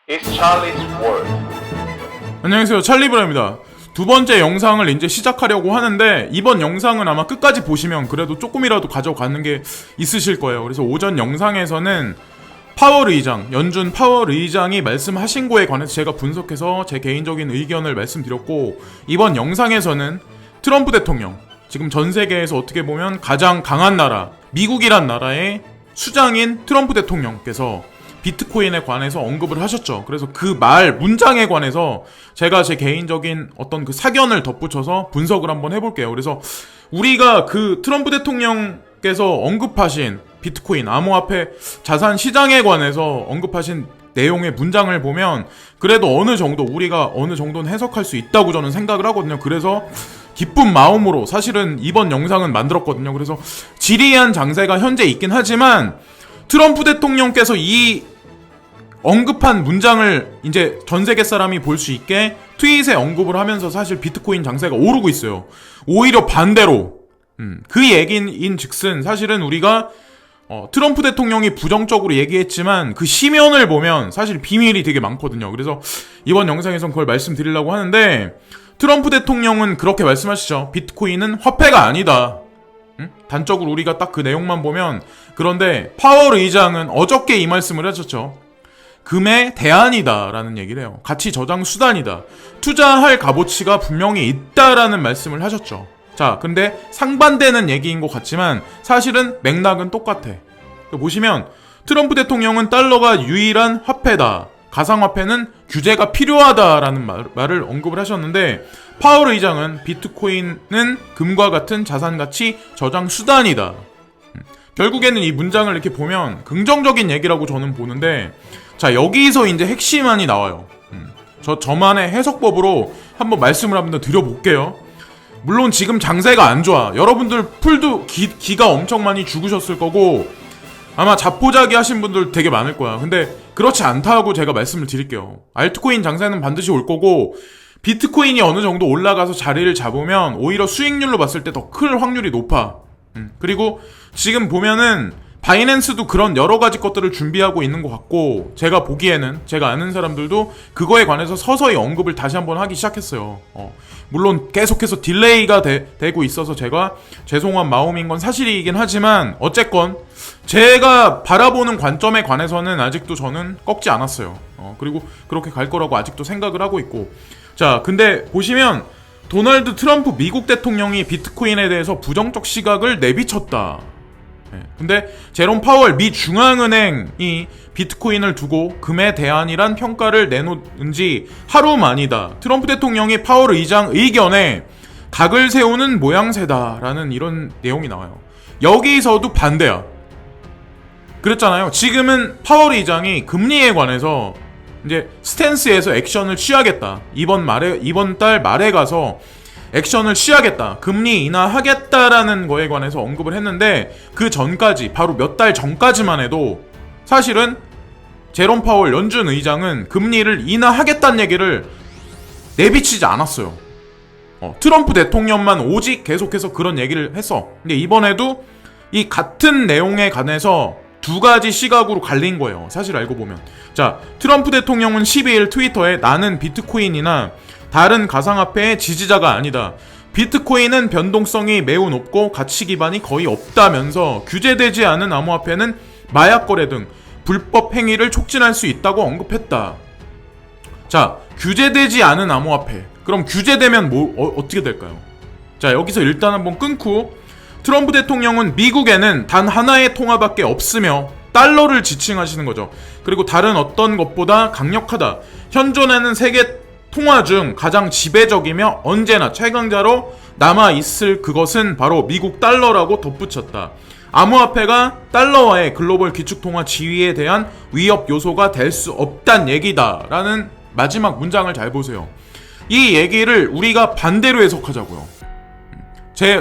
It's Charlie's World. 안녕하세요, 찰리브라입니다. 두 번째 영상을 이제 시작하려고 하는데 이번 영상은 아마 끝까지 보시면 그래도 조금이라도 가져가는 게 있으실 거예요. 그래서 오전 영상에서는 파월 의장, 연준 파월 의장이 말씀하신 거에 관해서 제가 분석해서 제 개인적인 의견을 말씀드렸고, 이번 영상에서는 트럼프 대통령, 지금 전 세계에서 어떻게 보면 가장 강한 나라, 미국이란 나라의 수장인 트럼프 대통령께서 비트코인에 관해서 언급을 하셨죠. 그래서 그 문장에 관해서 제가 제 개인적인 어떤 그 사견을 덧붙여서 분석을 한번 해볼게요. 그래서 우리가 그 트럼프 대통령께서 언급하신 비트코인, 암호화폐 자산 시장에 관해서 언급하신 내용의 문장을 보면 그래도 우리가 어느 정도는 해석할 수 있다고 저는 생각을 하거든요. 그래서 기쁜 마음으로 사실은 이번 영상은 만들었거든요. 그래서 지리한 장세가 현재 있긴 하지만 트럼프 대통령께서 이 언급한 문장을 이제 전 세계 사람이 볼 수 있게 트윗에 언급을 하면서 사실 비트코인 장세가 오르고 있어요. 오히려 반대로 그 얘기인 즉슨 사실은 우리가 트럼프 대통령이 부정적으로 얘기했지만 그 심연을 보면 사실 비밀이 되게 많거든요. 그래서 이번 영상에선 그걸 말씀드리려고 하는데, 트럼프 대통령은 그렇게 말씀하시죠. 비트코인은 화폐가 아니다. 단적으로 우리가 딱 그 내용만 보면. 그런데 파월 의장은 어저께 이 말씀을 하셨죠. 금의 대안이다 라는 얘기를 해요. 가치 저장 수단이다. 투자할 값어치가 분명히 있다라는 말씀을 하셨죠. 자, 근데 상반되는 얘기인 것 같지만 사실은 맥락은 똑같아. 보시면 트럼프 대통령은 달러가 유일한 화폐다, 가상화폐는 규제가 필요하다라는 말을 언급을 하셨는데, 파월 의장은 비트코인은 금과 같은 자산가치 저장 수단이다. 결국에는 이 문장을 이렇게 보면 긍정적인 얘기라고 저는 보는데, 자, 여기서 이제 핵심안이 나와요. 저만의 해석법으로 한번 말씀을 한번 드려볼게요. 물론 지금 장세가 안 좋아. 여러분들 풀도 기가 엄청 많이 죽으셨을 거고 아마 자포자기 하신 분들 되게 많을 거야. 근데 그렇지 않다고 제가 말씀을 드릴게요. 알트코인 장세는 반드시 올 거고, 비트코인이 어느 정도 올라가서 자리를 잡으면 오히려 수익률로 봤을 때 더 클 확률이 높아. 그리고 지금 보면은 바이낸스도 그런 여러 가지 것들을 준비하고 있는 것 같고, 제가 보기에는 제가 아는 사람들도 그거에 관해서 서서히 언급을 다시 한번 하기 시작했어요. 물론 계속해서 딜레이가 되고 있어서 제가 죄송한 마음인 건 사실이긴 하지만 어쨌건 제가 바라보는 관점에 관해서는 아직도 저는 꺾지 않았어요. 그리고 그렇게 갈 거라고 아직도 생각을 하고 있고. 자, 근데 보시면 도널드 트럼프 미국 대통령이 비트코인에 대해서 부정적 시각을 내비쳤다. 근데 제롬 파월 미 중앙은행이 비트코인을 두고 금의 대안이란 평가를 내놓은 지 하루 만이다. 트럼프 대통령이 파월 의장 의견에 각을 세우는 모양새다라는 이런 내용이 나와요. 여기서도 반대야. 그랬잖아요. 지금은 파월 의장이 금리에 관해서 이제 스탠스에서 액션을 취하겠다. 이번 달 말에 가서 액션을 취하겠다, 금리 인하하겠다라는 거에 관해서 언급을 했는데, 그 전까지, 바로 몇 달 전까지만 해도 사실은 제롬 파월 연준 의장은 금리를 인하하겠다는 얘기를 내비치지 않았어요. 트럼프 대통령만 오직 계속해서 그런 얘기를 했어. 근데 이번에도 이 같은 내용에 관해서 두 가지 시각으로 갈린 거예요. 사실 알고 보면. 자, 트럼프 대통령은 12일 트위터에 나는 비트코인이나 다른 가상화폐의 지지자가 아니다. 비트코인은 변동성이 매우 높고 가치 기반이 거의 없다면서 규제되지 않은 암호화폐는 마약 거래 등 불법 행위를 촉진할 수 있다고 언급했다. 자, 규제되지 않은 암호화폐. 그럼 규제되면 어떻게 될까요? 자, 여기서 일단 한번 끊고, 트럼프 대통령은 미국에는 단 하나의 통화밖에 없으며 달러를 지칭하시는 거죠. 그리고 다른 어떤 것보다 강력하다. 현존하는 세계 통화 중 가장 지배적이며 언제나 최강자로 남아있을 그것은 바로 미국 달러라고 덧붙였다. 암호화폐가 달러와의 글로벌 기축통화 지위에 대한 위협 요소가 될 수 없단 얘기다 라는 마지막 문장을 잘 보세요. 이 얘기를 우리가 반대로 해석하자고요.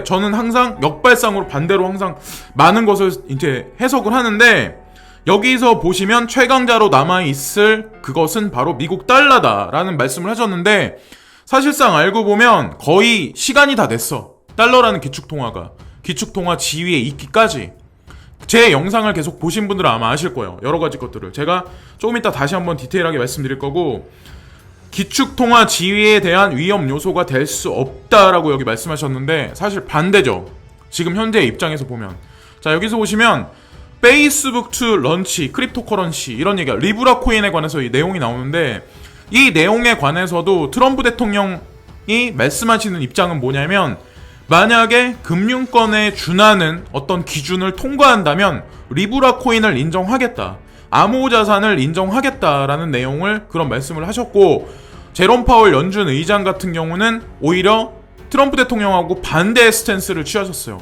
저는 항상 역발상으로 반대로 항상 많은 것을 이제 해석을 하는데, 여기서 보시면 최강자로 남아있을 그것은 바로 미국 달러다라는 말씀을 하셨는데, 사실상 알고 보면 거의 시간이 다 됐어. 달러라는 기축통화 지위에 있기까지. 제 영상을 계속 보신 분들은 아마 아실 거예요. 여러 가지 것들을 제가 조금 이따 다시 한번 디테일하게 말씀드릴 거고, 기축통화 지위에 대한 위험 요소가 될 수 없다라고 여기 말씀하셨는데 사실 반대죠. 지금 현재 입장에서 보면. 자, 여기서 보시면 페이스북 투 런치 크립토커런시 이런 얘기가 리브라 코인에 관해서 이 내용이 나오는데, 이 내용에 관해서도 트럼프 대통령이 말씀하시는 입장은 뭐냐면, 만약에 금융권에 준하는 어떤 기준을 통과한다면 리브라 코인을 인정하겠다, 암호자산을 인정하겠다라는 내용을 그런 말씀을 하셨고, 제롬 파월 연준 의장 같은 경우는 오히려 트럼프 대통령하고 반대의 스탠스를 취하셨어요.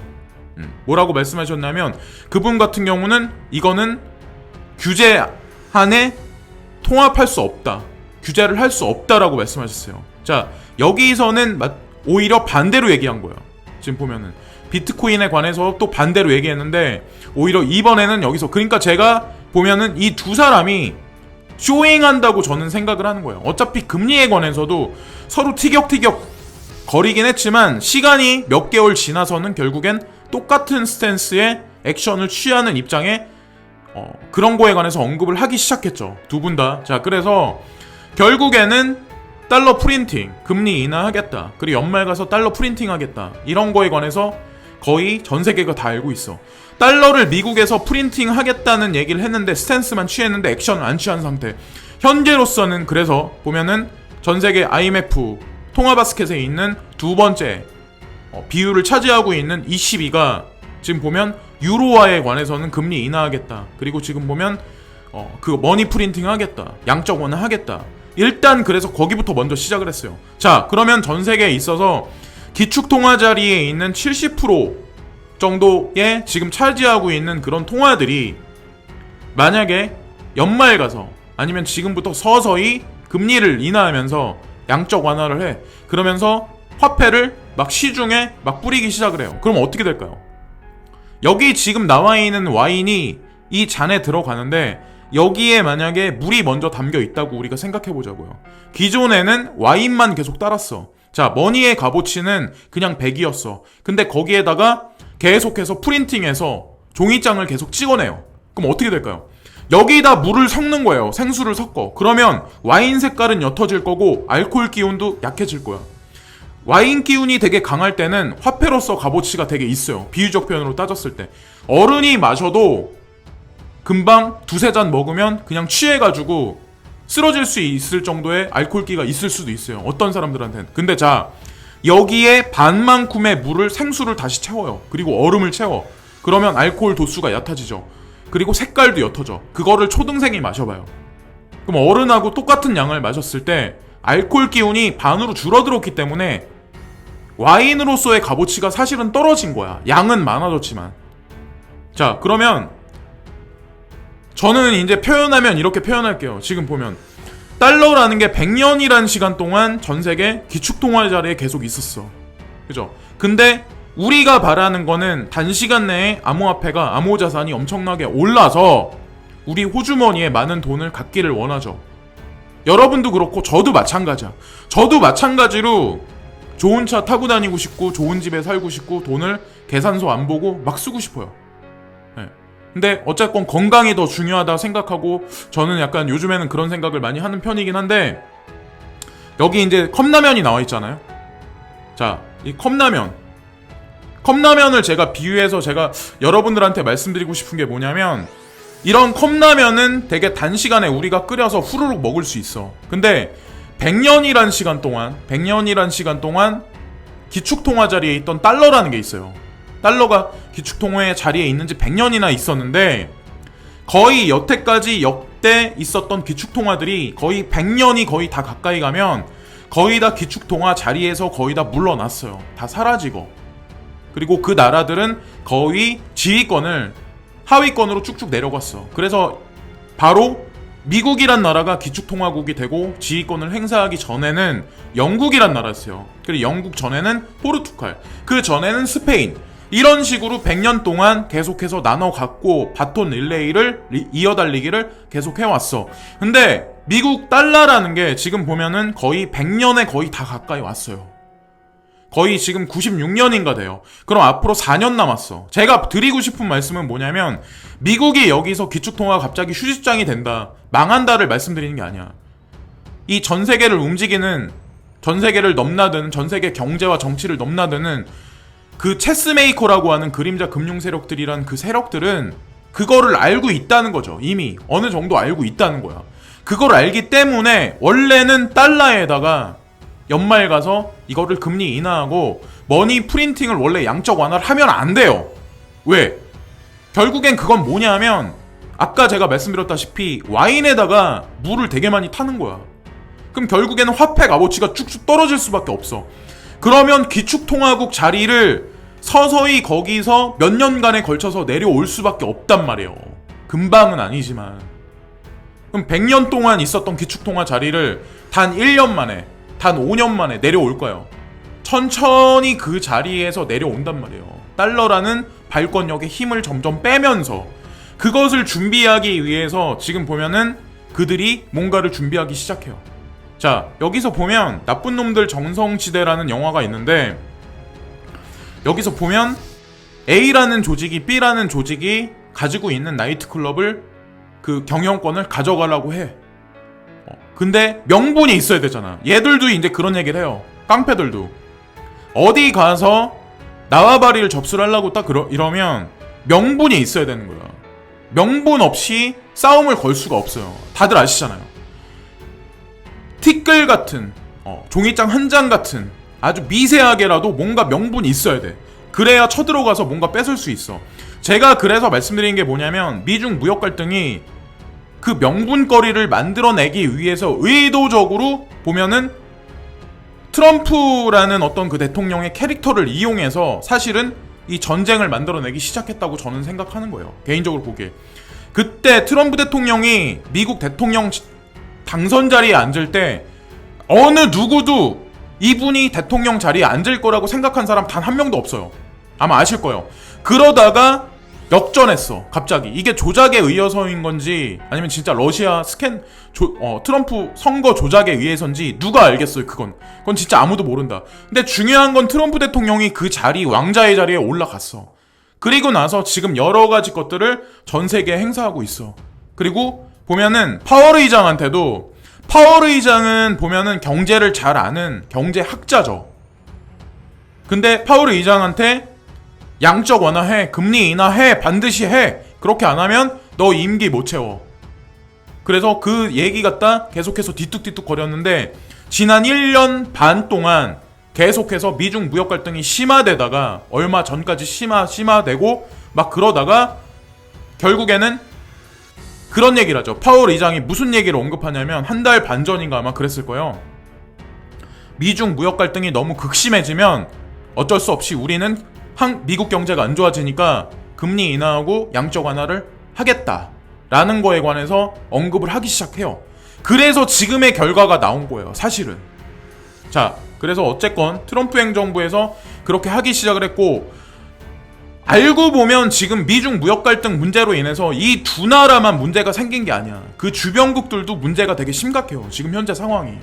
뭐라고 말씀하셨냐면, 그분 같은 경우는 이거는 규제안에 통합할 수 없다, 규제를 할 수 없다라고 말씀하셨어요. 자, 여기서는 오히려 반대로 얘기한 거예요. 지금 보면은 비트코인에 관해서 또 반대로 얘기했는데, 오히려 이번에는 여기서, 그러니까 제가 보면은 이 두 사람이 쇼잉한다고 저는 생각을 하는 거예요. 어차피 금리에 관해서도 서로 티격태격 거리긴 했지만 시간이 몇 개월 지나서는 결국엔 똑같은 스탠스의 액션을 취하는 입장에 그런 거에 관해서 언급을 하기 시작했죠. 두 분 다. 자, 그래서 결국에는 달러 프린팅, 금리 인하하겠다, 그리고 연말 가서 달러 프린팅 하겠다, 이런 거에 관해서 거의 전 세계가 다 알고 있어. 달러를 미국에서 프린팅 하겠다는 얘기를 했는데 스탠스만 취했는데 액션을 안 취한 상태. 현재로서는 그래서 보면은 전 세계 IMF 통화바스켓에 있는 두 번째 비율을 차지하고 있는 22가 지금 보면 유로화에 관해서는 금리 인하하겠다, 그리고 지금 보면 그 머니 프린팅 하겠다, 양적 완화 하겠다. 일단 그래서 거기부터 먼저 시작을 했어요. 자, 그러면 전 세계에 있어서 기축통화 자리에 있는 70% 정도에 지금 차지하고 있는 그런 통화들이 만약에 연말 가서 아니면 지금부터 서서히 금리를 인하하면서 양적 완화를 해, 그러면서 화폐를 막 시중에 막 뿌리기 시작을 해요. 그럼 어떻게 될까요? 여기 지금 나와 있는 와인이 이 잔에 들어가는데 여기에 만약에 물이 먼저 담겨 있다고 우리가 생각해 보자고요. 기존에는 와인만 계속 따랐어. 자, 머니의 값어치는 그냥 100이었어. 근데 거기에다가 계속해서 프린팅해서 종이장을 계속 찍어내요. 그럼 어떻게 될까요? 여기다 물을 섞는 거예요. 생수를 섞어. 그러면 와인 색깔은 옅어질 거고 알코올 기운도 약해질 거야. 와인 기운이 되게 강할 때는 화폐로서 값어치가 되게 있어요. 비유적 표현으로 따졌을 때. 어른이 마셔도 금방 두세 잔 먹으면 그냥 취해가지고 쓰러질 수 있을 정도의 알코올기가 있을 수도 있어요. 어떤 사람들한테는. 근데 자, 여기에 반만큼의 물을, 생수를 다시 채워요. 그리고 얼음을 채워. 그러면 알코올 도수가 얕아지죠. 그리고 색깔도 옅어져. 그거를 초등생이 마셔봐요. 그럼 어른하고 똑같은 양을 마셨을 때 알코올 기운이 반으로 줄어들었기 때문에 와인으로서의 값어치가 사실은 떨어진 거야. 양은 많아졌지만. 자, 그러면 저는 이제 표현하면 이렇게 표현할게요. 지금 보면 달러라는 게 100년이라는 시간 동안 전 세계 기축통화 자리에 계속 있었어. 그죠? 근데 우리가 바라는 거는 단시간 내에 암호화폐가, 암호자산이 엄청나게 올라서 우리 호주머니에 많은 돈을 갖기를 원하죠. 여러분도 그렇고 저도 마찬가지야. 저도 마찬가지로 좋은 차 타고 다니고 싶고 좋은 집에 살고 싶고 돈을 계산서 안 보고 막 쓰고 싶어요. 네. 근데 어쨌건 건강이 더 중요하다 생각하고 저는 약간 요즘에는 그런 생각을 많이 하는 편이긴 한데, 여기 이제 컵라면이 나와 있잖아요. 자, 이 컵라면을 제가 비유해서 제가 여러분들한테 말씀드리고 싶은 게 뭐냐면, 이런 컵라면은 되게 단시간에 우리가 끓여서 후루룩 먹을 수 있어. 근데 100년이란 시간 동안 기축통화 자리에 있던 달러라는 게 있어요. 달러가 기축통화의 자리에 있는지 100년이나 있었는데, 거의 여태까지 역대 있었던 기축통화들이 거의 100년이 거의 다 가까이 가면 거의 다 기축통화 자리에서 거의 다 물러났어요. 다 사라지고. 그리고 그 나라들은 거의 지휘권을 하위권으로 쭉쭉 내려갔어. 그래서 바로 미국이란 나라가 기축통화국이 되고 지휘권을 행사하기 전에는 영국이란 나라였어요. 그리고 영국 전에는 포르투갈, 그 전에는 스페인. 이런 식으로 100년 동안 계속해서 나눠 갖고 바톤 릴레이를 이어달리기를 계속 해왔어. 근데 미국 달러라는 게 지금 보면은 거의 100년에 거의 다 가까이 왔어요. 거의 지금 96년인가 돼요. 그럼 앞으로 4년 남았어. 제가 드리고 싶은 말씀은 뭐냐면 미국이 여기서 기축통화가 갑자기 휴지장이 된다, 망한다를 말씀드리는 게 아니야. 이 전 세계를 움직이는, 전 세계를 넘나드는, 전 세계 경제와 정치를 넘나드는 그 체스메이커라고 하는 그림자 금융 세력들이란 그 세력들은 그거를 알고 있다는 거죠. 이미 어느 정도 알고 있다는 거야. 그걸 알기 때문에 원래는 달러에다가 연말 가서 이거를 금리 인하하고 머니 프린팅을 원래 양적 완화를 하면 안 돼요. 왜? 결국엔 그건 뭐냐면 아까 제가 말씀드렸다시피 와인에다가 물을 되게 많이 타는 거야. 그럼 결국에는 화폐 값어치가 쭉쭉 떨어질 수밖에 없어. 그러면 기축통화국 자리를 서서히 거기서 몇 년간에 걸쳐서 내려올 수밖에 없단 말이에요. 금방은 아니지만. 그럼 100년 동안 있었던 기축통화 자리를 단 1년 만에, 단 5년 만에 내려올 거예요. 천천히 그 자리에서 내려온단 말이에요. 달러라는 발권력의 힘을 점점 빼면서 그것을 준비하기 위해서 지금 보면은 그들이 뭔가를 준비하기 시작해요. 자, 여기서 보면 나쁜 놈들 정성시대라는 영화가 있는데 여기서 보면 A라는 조직이 B라는 조직이 가지고 있는 나이트클럽을 그 경영권을 가져가려고 해. 근데 명분이 있어야 되잖아. 얘들도 이제 그런 얘기를 해요. 깡패들도. 어디 가서 나와바리를 접수를 하려고 딱 이러면 명분이 있어야 되는 거야. 명분 없이 싸움을 걸 수가 없어요. 다들 아시잖아요. 티끌 같은 종이장 한 장 같은 아주 미세하게라도 뭔가 명분이 있어야 돼. 그래야 쳐들어가서 뭔가 뺏을 수 있어. 제가 그래서 말씀드린 게 뭐냐면 미중 무역 갈등이 그 명분거리를 만들어내기 위해서 의도적으로 보면은 트럼프라는 어떤 그 대통령의 캐릭터를 이용해서 사실은 이 전쟁을 만들어내기 시작했다고 저는 생각하는 거예요. 개인적으로 보기에. 그때 트럼프 대통령이 미국 대통령 당선 자리에 앉을 때 어느 누구도 이분이 대통령 자리에 앉을 거라고 생각한 사람 단 한 명도 없어요. 아마 아실 거예요. 그러다가 역전했어. 갑자기. 이게 조작에 의해서인 건지 아니면 진짜 러시아 트럼프 선거 조작에 의해서인지 누가 알겠어요. 그건 진짜 아무도 모른다. 근데 중요한 건 트럼프 대통령이 그 자리, 왕자의 자리에 올라갔어. 그리고 나서 지금 여러 가지 것들을 전 세계에 행사하고 있어. 그리고 보면은 파월 의장한테도, 파월 의장은 보면은 경제를 잘 아는 경제학자죠. 근데 파월 의장한테 양적 완화해, 금리 인하해, 반드시 해. 그렇게 안 하면 너 임기 못 채워. 그래서 그 얘기 갖다 계속해서 뒤뚝뒤뚝 거렸는데 지난 1년 반 동안 계속해서 미중 무역 갈등이 심화되다가 얼마 전까지 심화되고 막 그러다가 결국에는 그런 얘기를 하죠. 파월 의장이 무슨 얘기를 언급하냐면 한 달 반 전인가 아마 그랬을 거예요. 미중 무역 갈등이 너무 극심해지면 어쩔 수 없이 우리는 미국 경제가 안 좋아지니까 금리 인하하고 양적 완화를 하겠다라는 거에 관해서 언급을 하기 시작해요. 그래서 지금의 결과가 나온 거예요. 사실은. 자, 그래서 어쨌건 트럼프 행정부에서 그렇게 하기 시작을 했고, 알고 보면 지금 미중 무역 갈등 문제로 인해서 이 두 나라만 문제가 생긴 게 아니야. 그 주변국들도 문제가 되게 심각해요. 지금 현재 상황이.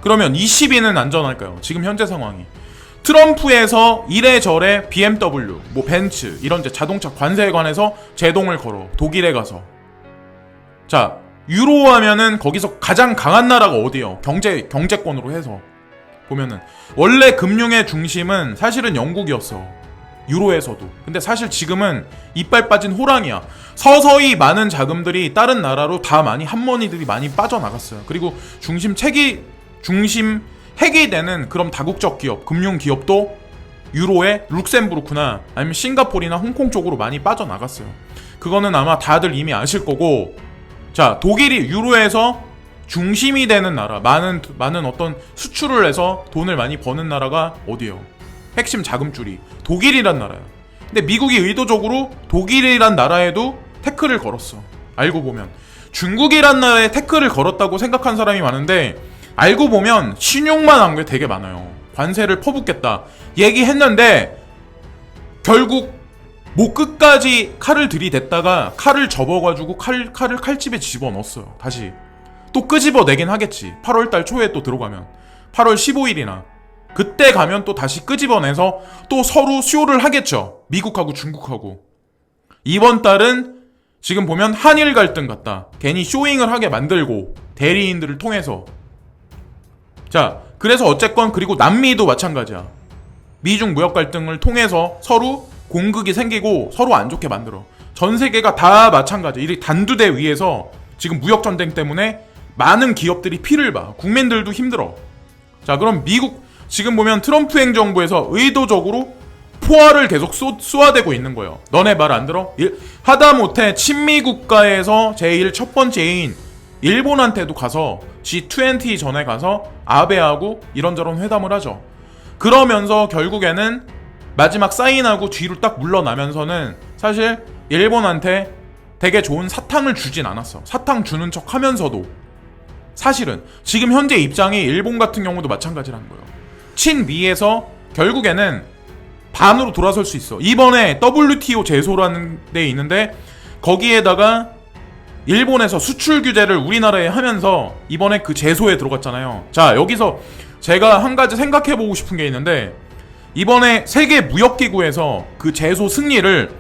그러면 20위는 안전할까요? 지금 현재 상황이. 트럼프에서 이래저래 BMW, 뭐 벤츠 이런 자동차 관세에 관해서 제동을 걸어. 독일에 가서. 자, 유로 하면은 거기서 가장 강한 나라가 어디예요? 경제권으로 해서 보면은 원래 금융의 중심은 사실은 영국이었어. 유로에서도. 근데 사실 지금은 이빨 빠진 호랑이야. 서서히 많은 자금들이 다른 나라로 다 많이 한머니들이 많이 빠져나갔어요. 그리고 중심 핵이 되는 그런 다국적 기업, 금융 기업도 유로에 룩셈부르크나 아니면 싱가포르나 홍콩 쪽으로 많이 빠져나갔어요. 그거는 아마 다들 이미 아실 거고, 자, 독일이 유로에서 중심이 되는 나라, 많은 어떤 수출을 해서 돈을 많이 버는 나라가 어디예요? 핵심 자금줄이 독일이란 나라야. 근데 미국이 의도적으로 독일이란 나라에도 태클을 걸었어. 알고 보면 중국이란 나라에 태클을 걸었다고 생각한 사람이 많은데 알고 보면 신용만 한 게 되게 많아요. 관세를 퍼붓겠다 얘기했는데 결국 목 끝까지 칼을 들이댔다가 칼을 접어가지고 칼을 칼집에 집어넣었어요. 다시 또 끄집어내긴 하겠지. 8월달 초에 또 들어가면 8월 15일이나 그때 가면 또 다시 끄집어내서 또 서로 쇼를 하겠죠. 미국하고 중국하고. 이번 달은 지금 보면 한일 갈등 같다. 괜히 쇼잉을 하게 만들고 대리인들을 통해서. 자, 그래서 어쨌건 그리고 남미도 마찬가지야. 미중 무역 갈등을 통해서 서로 공극이 생기고 서로 안 좋게 만들어. 전 세계가 다 마찬가지. 이 단두대 위에서 지금 무역 전쟁 때문에 많은 기업들이 피를 봐. 국민들도 힘들어. 자, 그럼 미국 지금 보면 트럼프 행정부에서 의도적으로 포화를 계속 쏘아대고 있는 거예요. 너네 말 안 들어? 하다못해 친미 국가에서 제일 첫 번째인 일본한테도 가서 G20 전에 가서 아베하고 이런저런 회담을 하죠. 그러면서 결국에는 마지막 사인하고 뒤로 딱 물러나면서는 사실 일본한테 되게 좋은 사탕을 주진 않았어. 사탕 주는 척 하면서도 사실은 지금 현재 입장이 일본 같은 경우도 마찬가지라는 거예요. 친미에서 결국에는 반으로 돌아설 수 있어. 이번에 WTO 제소라는 데 있는데 거기에다가 일본에서 수출 규제를 우리나라에 하면서 이번에 그 제소에 들어갔잖아요. 자, 여기서 제가 한 가지 생각해보고 싶은 게 있는데 이번에 세계무역기구에서 그 제소 승리를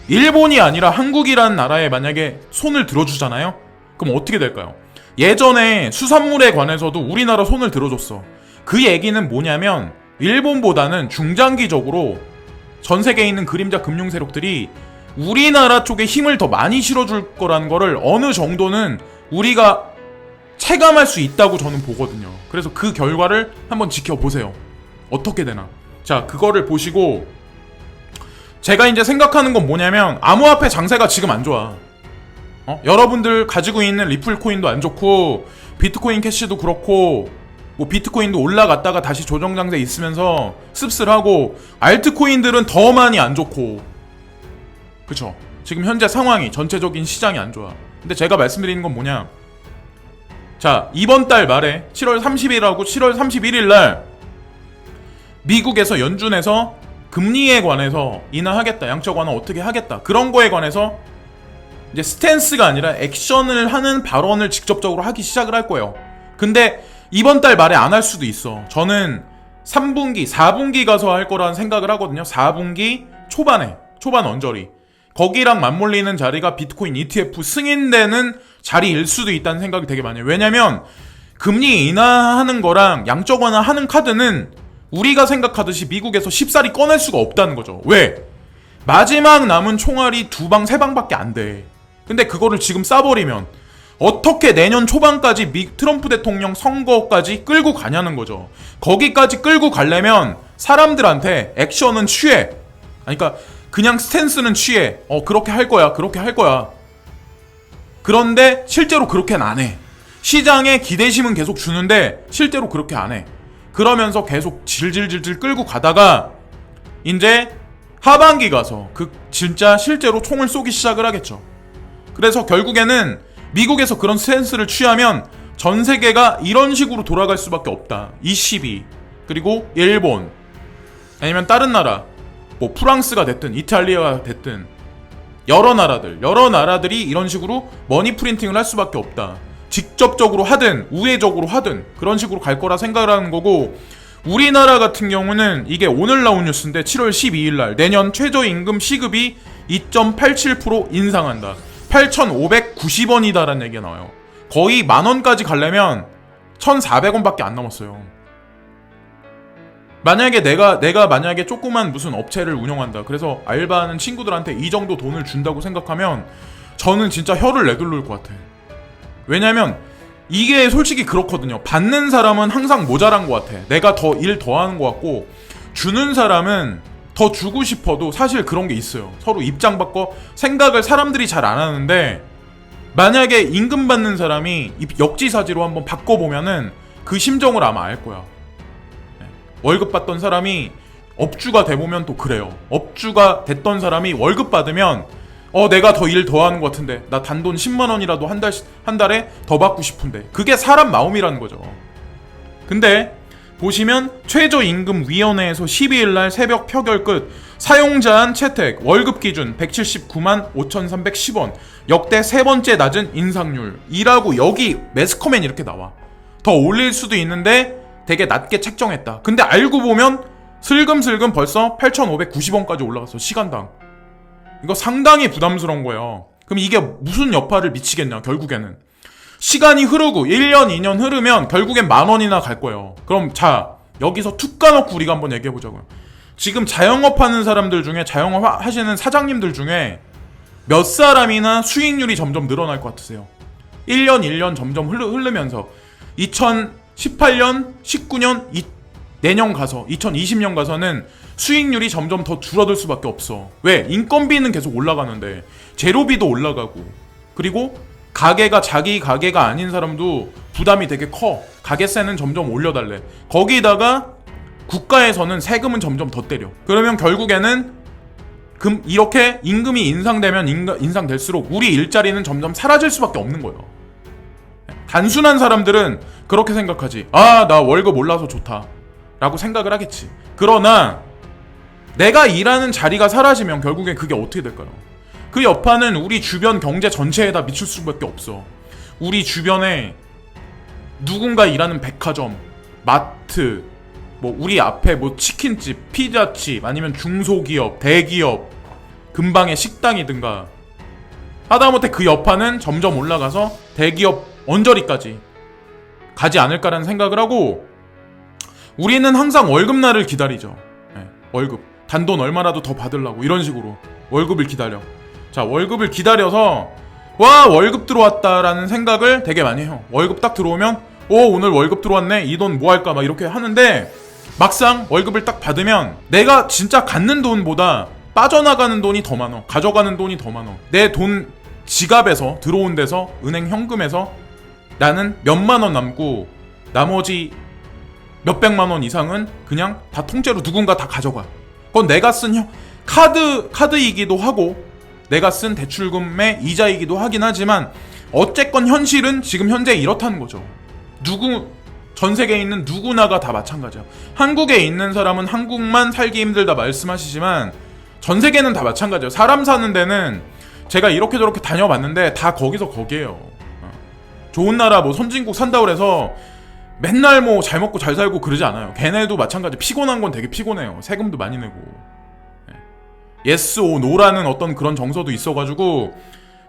일본이 아니라 한국이라는 나라에 만약에 손을 들어주잖아요? 그럼 어떻게 될까요? 예전에 수산물에 관해서도 우리나라 손을 들어줬어. 그 얘기는 뭐냐면 일본보다는 중장기적으로 전 세계에 있는 그림자 금융 세력들이 우리나라 쪽에 힘을 더 많이 실어줄 거라는 거를 어느 정도는 우리가 체감할 수 있다고 저는 보거든요. 그래서 그 결과를 한번 지켜보세요. 어떻게 되나. 자, 그거를 보시고 제가 이제 생각하는 건 뭐냐면 암호화폐 장세가 지금 안 좋아. 여러분들 가지고 있는 리플 코인도 안 좋고 비트코인 캐시도 그렇고 뭐 비트코인도 올라갔다가 다시 조정 장세 있으면서 씁쓸하고 알트코인들은 더 많이 안 좋고 그쵸? 지금 현재 상황이 전체적인 시장이 안 좋아. 근데 제가 말씀드리는 건 뭐냐? 자, 이번 달 말에 7월 30일하고 7월 31일 날 미국에서 연준에서 금리에 관해서 인하하겠다, 양적 완화 어떻게 하겠다 그런 거에 관해서 이제 스탠스가 아니라 액션을 하는 발언을 직접적으로 하기 시작을 할 거예요. 근데 이번 달 말에 안 할 수도 있어. 저는 3분기, 4분기 가서 할 거라는 생각을 하거든요. 4분기 초반 언저리. 거기랑 맞물리는 자리가 비트코인 ETF 승인되는 자리일 수도 있다는 생각이 되게 많이 해요. 왜냐면 금리 인하하는 거랑 양적 완화하는 카드는 우리가 생각하듯이 미국에서 쉽사리 꺼낼 수가 없다는 거죠. 왜? 마지막 남은 총알이 2방, 3방밖에 안 돼. 근데 그거를 지금 쏴버리면 어떻게 내년 초반까지 트럼프 대통령 선거까지 끌고 가냐는 거죠. 거기까지 끌고 가려면 사람들한테 액션은 취해. 그러니까 그냥 스탠스는 취해. 그렇게 할 거야. 그렇게 할 거야. 그런데 실제로 그렇게는 안 해. 시장에 기대심은 계속 주는데 실제로 그렇게 안 해. 그러면서 계속 질질질질 끌고 가다가 이제 하반기 가서 진짜 실제로 총을 쏘기 시작을 하겠죠. 그래서 결국에는 미국에서 그런 스탠스를 취하면 전 세계가 이런 식으로 돌아갈 수밖에 없다. ECB 그리고 일본 아니면 다른 나라 뭐 프랑스가 됐든 이탈리아가 됐든 여러 나라들이 이런 식으로 머니 프린팅을 할 수밖에 없다. 직접적으로 하든 우회적으로 하든 그런 식으로 갈 거라 생각을 하는 거고 우리나라 같은 경우는 이게 오늘 나온 뉴스인데 7월 12일 날 내년 최저임금 시급이 2.87% 인상한다. 8,590원이다라는 얘기가 나와요. 거의 만원까지 가려면 1,400원밖에 안 남았어요. 만약에 내가 만약에 조그만 무슨 업체를 운영한다. 그래서 알바하는 친구들한테 이 정도 돈을 준다고 생각하면 저는 진짜 혀를 내둘릴 것 같아. 왜냐면 이게 솔직히 그렇거든요. 받는 사람은 항상 모자란 것 같아. 내가 더 일 더 하는 것 같고 주는 사람은 더 주고 싶어도 사실 그런 게 있어요. 서로 입장 바꿔 생각을 사람들이 잘 안 하는데 만약에 임금 받는 사람이 역지사지로 한번 바꿔보면은 그 심정을 아마 알 거야. 월급 받던 사람이 업주가 돼보면 또 그래요. 업주가 됐던 사람이 월급 받으면 내가 더 일 더 하는 것 같은데 나 단돈 10만원이라도 한 달에 더 받고 싶은데 그게 사람 마음이라는 거죠. 근데 보시면 최저임금위원회에서 12일날 새벽 표결 끝 사용자한 채택 월급 기준 179만 5,310원 역대 세 번째 낮은 인상률 이라고 여기 매스컴엔 이렇게 나와. 더 올릴 수도 있는데 되게 낮게 책정했다. 근데 알고 보면 슬금슬금 벌써 8,590원까지 올라갔어. 시간당. 이거 상당히 부담스러운 거예요. 그럼 이게 무슨 여파를 미치겠냐 결국에는. 시간이 흐르고 1년 2년 흐르면 결국엔 10,000원이나 갈 거예요. 그럼 자 여기서 툭 까놓고 우리가 한번 얘기해보자고요. 지금 자영업 하는 사람들 중에, 자영업 하시는 사장님들 중에 몇 사람이나 수익률이 점점 늘어날 것 같으세요? 1년 1년 점점 흐르면서 2018년 19년 내년 가서 2020년 가서는 수익률이 점점 더 줄어들 수밖에 없어. 왜? 인건비는 계속 올라가는데 재료비도 올라가고, 그리고 가게가 자기 가게가 아닌 사람도 부담이 되게 커. 가게세는 점점 올려달래. 거기다가 국가에서는 세금은 점점 더 때려. 그러면 결국에는 이렇게 임금이 인상되면 인상될수록 우리 일자리는 점점 사라질 수밖에 없는 거예요. 단순한 사람들은 그렇게 생각하지. 아, 나 월급 올라서 좋다 라고 생각을 하겠지. 그러나 내가 일하는 자리가 사라지면 결국엔 그게 어떻게 될까요? 그 여파는 우리 주변 경제 전체에다 미칠 수밖에 없어. 우리 주변에 누군가 일하는 백화점, 마트, 뭐 우리 앞에 뭐 치킨집, 피자집, 아니면 중소기업, 대기업, 근방의 식당이든가 하다못해 그 여파는 점점 올라가서 대기업 언저리까지 가지 않을까라는 생각을 하고, 우리는 항상 월급날을 기다리죠. 네, 월급 단돈 얼마라도 더 받으려고 이런 식으로 월급을 기다려. 자, 월급을 기다려서 와 월급 들어왔다라는 생각을 되게 많이 해요. 월급 딱 들어오면 오늘 월급 들어왔네, 이 돈 뭐 할까 막 이렇게 하는데, 막상 월급을 딱 받으면 내가 진짜 갖는 돈보다 빠져나가는 돈이 더 많아. 가져가는 돈이 더 많아. 내 돈 지갑에서 들어온 데서, 은행 현금에서 나는 몇만 원 남고 나머지 몇백만 원 이상은 그냥 다 통째로 누군가 다 가져가. 그건 내가 쓴 카드이기도 하고 내가 쓴 대출금의 이자이기도 하긴 하지만 어쨌건 현실은 지금 현재 이렇다는 거죠. 전 세계에 있는 누구나가 다 마찬가지야. 한국에 있는 사람은 한국만 살기 힘들다 말씀하시지만 전 세계는 다 마찬가지예요. 사람 사는 데는 제가 이렇게 저렇게 다녀봤는데 다 거기서 거기에요. 좋은 나라 뭐 선진국 산다고 해서 맨날 뭐 잘 먹고 잘 살고 그러지 않아요. 걔네도 마찬가지. 피곤한 건 되게 피곤해요. 세금도 많이 내고. yes or no라는 어떤 그런 정서도 있어가지고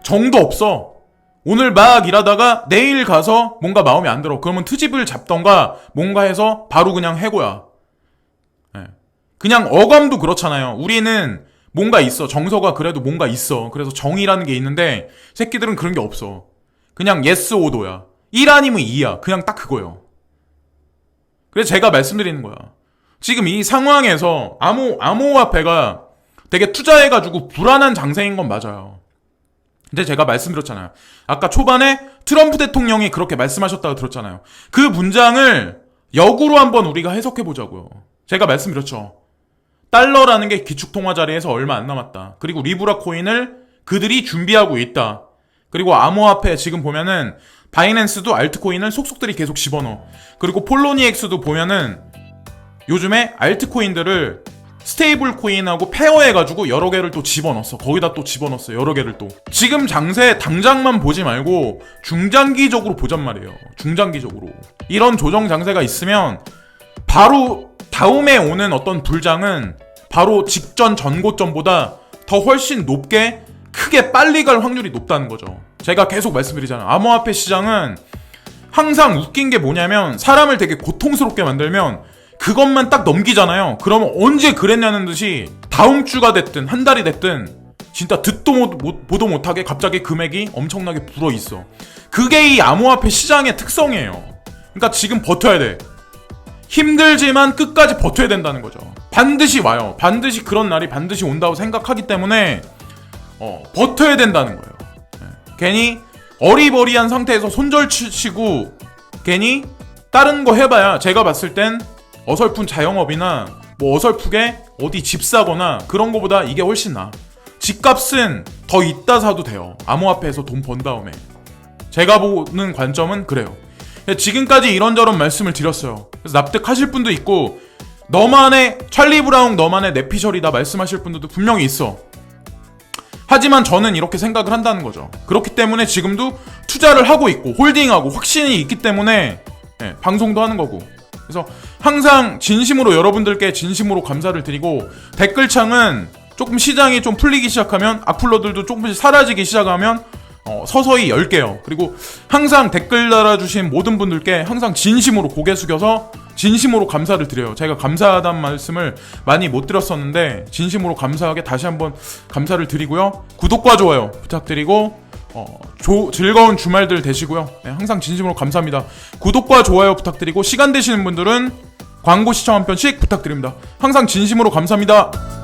정도 없어. 오늘 막 일하다가 내일 가서 뭔가 마음에 안 들어. 그러면 트집을 잡던가 뭔가 해서 바로 그냥 해고야. 그냥 어감도 그렇잖아요. 우리는 뭔가 있어. 정서가 그래도 뭔가 있어. 그래서 정이라는 게 있는데 새끼들은 그런 게 없어. 그냥 yes or no야. 1 아니면 2야. 그냥 딱 그거예요. 그래서 제가 말씀드리는 거야. 지금 이 상황에서 암호화폐가 되게 투자해가지고 불안한 장세인 건 맞아요. 근데 제가 말씀드렸잖아요. 아까 초반에 트럼프 대통령이 그렇게 말씀하셨다고 들었잖아요. 그 문장을 역으로 한번 우리가 해석해보자고요. 제가 말씀드렸죠. 달러라는 게 기축통화 자리에서 얼마 안 남았다. 그리고 리브라 코인을 그들이 준비하고 있다. 그리고 암호화폐 지금 보면은 바이낸스도 알트코인을 속속들이 계속 집어넣어. 그리고 폴로니엑스도 보면은 요즘에 알트코인들을 스테이블 코인하고 페어해가지고 여러 개를 또 집어넣었어. 거기다 또 집어넣었어. 여러 개를 또. 지금 장세 당장만 보지 말고 중장기적으로 보잔 말이에요. 중장기적으로. 이런 조정 장세가 있으면 바로 다음에 오는 어떤 불장은 바로 직전 전고점보다 더 훨씬 높게 크게 빨리 갈 확률이 높다는 거죠. 제가 계속 말씀드리잖아요. 암호화폐 시장은 항상 웃긴 게 뭐냐면 사람을 되게 고통스럽게 만들면 그것만 딱 넘기잖아요. 그러면 언제 그랬냐는 듯이 다음 주가 됐든 한 달이 됐든 진짜 듣도 보도 못하게 갑자기 금액이 엄청나게 불어있어. 그게 이 암호화폐 시장의 특성이에요. 그러니까 지금 버텨야 돼. 힘들지만 끝까지 버텨야 된다는 거죠. 반드시 와요. 반드시 그런 날이 반드시 온다고 생각하기 때문에 버텨야 된다는 거예요. 괜히 어리버리한 상태에서 손절치고 괜히 다른 거 해봐야, 제가 봤을 땐 어설픈 자영업이나 뭐 어설프게 어디 집 사거나 그런 거보다 이게 훨씬 나아. 집값은 더 이따 사도 돼요. 암호화폐에서 돈 번 다음에. 제가 보는 관점은 그래요. 지금까지 이런저런 말씀을 드렸어요. 그래서 납득하실 분도 있고, 너만의 찰리 브라운, 너만의 내피셜이다 말씀하실 분들도 분명히 있어. 하지만 저는 이렇게 생각을 한다는 거죠. 그렇기 때문에 지금도 투자를 하고 있고 홀딩하고 확신이 있기 때문에 방송도 하는 거고. 그래서 항상 진심으로 여러분들께 진심으로 감사를 드리고, 댓글창은 조금 시장이 좀 풀리기 시작하면, 악플러들도 조금씩 사라지기 시작하면 서서히 열게요. 그리고 항상 댓글 달아주신 모든 분들께 항상 진심으로 고개 숙여서 진심으로 감사를 드려요. 제가 감사하다는 말씀을 많이 못 드렸었는데 진심으로 감사하게 다시 한번 감사를 드리고요. 구독과 좋아요 부탁드리고 즐거운 주말들 되시고요. 네, 항상 진심으로 감사합니다. 구독과 좋아요 부탁드리고, 시간 되시는 분들은 광고 시청 한 편씩 부탁드립니다. 항상 진심으로 감사합니다.